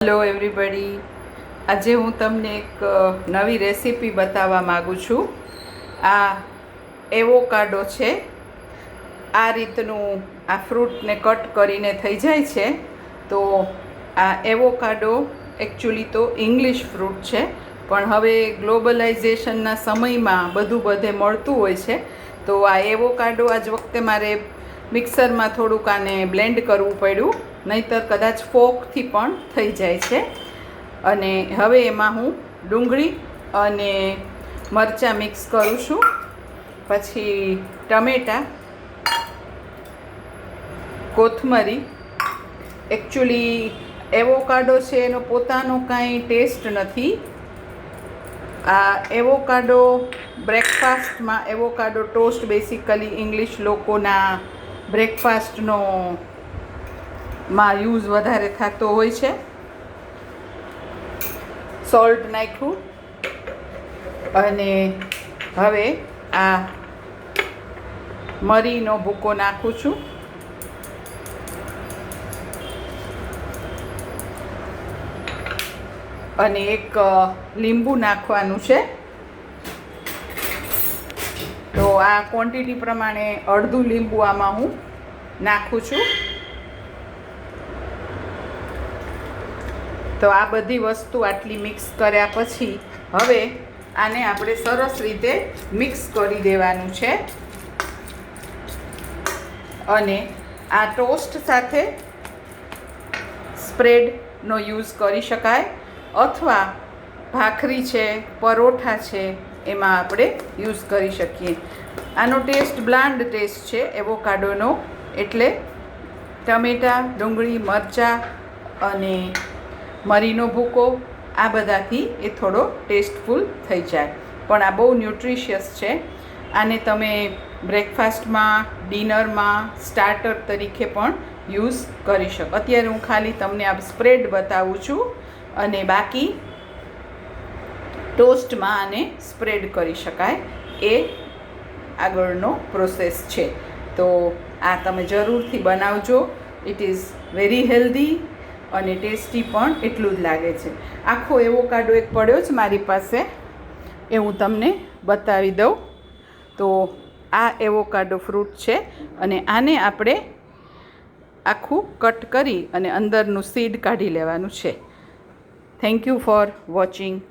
Hello everybody, આજે હું તમને એક નવી રેસીપી બતાવવા માગું છું. આ એવોકાડો છે. આ રીતનું આ ફ્રૂટને કટ કરીને થઈ જાય છે. તો આ એવોકાડો એકચ્યુઅલી તો ઇંગ્લિશ ફ્રૂટ છે, પણ હવે ગ્લોબલાઇઝેશનના સમયમાં બધું બધે મળતું હોય છે. તો આ એવોકાડો આજ વખતે મારે મિક્સરમાં થોડુંક આને બ્લેન્ડ કરવું પડ્યું, નહીંતર કદાચ ફોકથી પણ થઈ જાય છે. અને હવે એમાં હું ડુંગળી અને મરચાં મિક્સ કરું છું, પછી ટમેટાં, કોથમરી. એકચ્યુઅલી એવોકાડો છે એનો પોતાનો કાંઈ ટેસ્ટ નથી. આ એવોકાડો બ્રેકફાસ્ટમાં, એવોકાડો ટોસ્ટ બેસિકલી ઇંગ્લિશ લોકોના બ્રેકફાસ્ટનો માં યુઝ વધારે થતો હોય છે. સોલ્ટ નાખ્યું અને હવે આ મરીનો ભૂકો નાખું છું. અને એક લીંબુ નાખવાનું છે. તો આ ક્વોન્ટિટી પ્રમાણે અડધું લીંબુ આમાં હું નાખું છું. તો આ બધી વસ્તુ આટલી મિક્સ કર્યા પછી હવે આને આપણે સરસ રીતે મિક્સ કરી દેવાનું છે. અને આ ટોસ્ટ સાથે સ્પ્રેડનો યુઝ કરી શકાય, અથવા ભાખરી છે, પરોઠા છે, એમાં આપણે યુઝ કરી શકીએ. આનો ટેસ્ટ બ્લાન્ડ ટેસ્ટ છે એવોકાડોનો, એટલે ટમેટાં, ડુંગળી, મરચાં અને મરીનો ભૂકો આ બધાથી એ થોડો ટેસ્ટફુલ થઈ જાય. પણ આ બહુ ન્યુટ્રિશિયસ છે. આને તમે બ્રેકફાસ્ટમાં, ડિનરમાં, સ્ટાર્ટર તરીકે પણ યુઝ કરી શકો. અત્યારે હું ખાલી તમને આ સ્પ્રેડ બતાવું છું, અને બાકી ટોસ્ટમાં આને સ્પ્રેડ કરી શકાય, એ આગળનો પ્રોસેસ છે. તો આ તમે જરૂરથી બનાવજો. ઇટ ઇઝ વેરી હેલ્ધી અને ટેસ્ટી પણ એટલું જ લાગે છે. આખો એવોકાડો એક પડ્યો જ મારી પાસે, એ હું તમને બતાવી દઉં. તો આ એવોકાડો ફ્રૂટ છે, અને આને આપણે આખું કટ કરી અને અંદરનું સીડ કાઢી લેવાનું છે. Thank you for watching.